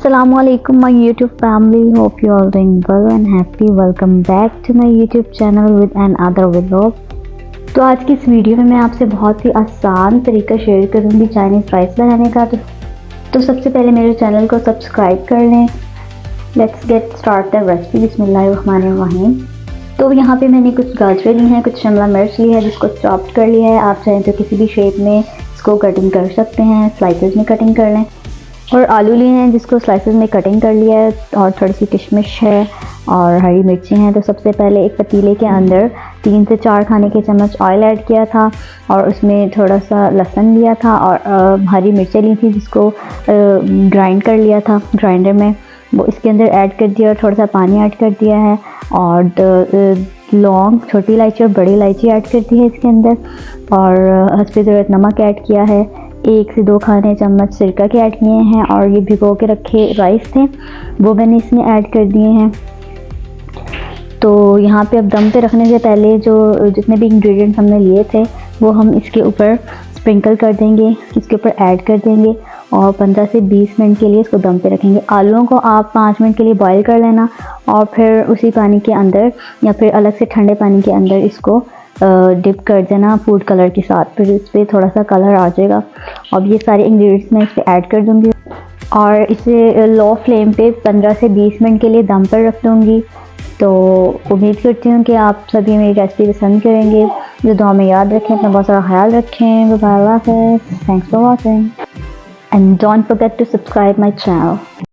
Assalamualaikum my YouTube family, hope you all doing well and happy. Welcome back to my YouTube channel with another vlog. तो आज की इस video में मैं आपसे बहुत ही आसान तरीका शेयर करूंगी चाइनीज़ राइस बनाने का। तो सबसे पहले मेरे चैनल को सब्सक्राइब कर लें। Let's get start the recipe. बिस्मिल्लाहिर्रहमानिर्रहीम। तो यहाँ पे मैंने कुछ गाजरें ली हैं, कुछ शिमला मिर्च ली है जिसको चॉप्ड कर लिया है। आप चाहें तो किसी भी शेप में इसको कटिंग कर सकते हैं, स्लाइसेस में कटिंग कर लें। और आलू लिए हैं जिसको स्लाइसेस में कटिंग कर लिया है, और थोड़ी सी किशमिश है और हरी मिर्ची हैं। तो सबसे पहले एक पतीले के अंदर 3 से 4 खाने के चम्मच ऑयल ऐड किया था और उसमें थोड़ा सा लहसुन लिया था और हरी मिर्चें ली थी जिसको ग्राइंड कर लिया था ग्राइंडर में, वो इसके अंदर ऐड कर दिया और थोड़ा सा पानी ऐड कर दिया है। और लौंग, छोटी इलायची और बड़ी इलायची ऐड कर दी है इसके अंदर, और हस्बे ज़रूरत नमक ऐड किया है। 1 से 2 खाने चम्मच सिरका के ऐड किए हैं, और ये भिगो के रखे राइस थे वो मैंने इसमें ऐड कर दिए हैं। तो यहाँ पे अब दम पे रखने से पहले जो जितने भी इंग्रेडिएंट्स हमने लिए थे वो हम इसके ऊपर स्प्रिंकल कर देंगे, इसके ऊपर ऐड कर देंगे और 15 से 20 मिनट के लिए इसको दम पे रखेंगे। आलूओं को आप 5 मिनट के लिए बॉईल कर लेना और फिर उसी पानी के अंदर या फिर अलग से ठंडे पानी के अंदर इसको डिप कर देना फूड कलर के साथ, फिर इस पर थोड़ा सा कलर आ जाएगा। अब ये सारे इंग्रेडिएंट्स मैं इस पर ऐड कर दूँगी और इसे लो फ्लेम पे 15 से 20 मिनट के लिए दम पर रख दूँगी। तो उम्मीद करती हूँ कि आप सभी मेरी रेसिपी पसंद करेंगे। जो दुआ में याद रखें, अपना बहुत सारा ख्याल रखें। Bye bye, thanks for watching and don't forget to subscribe my channel.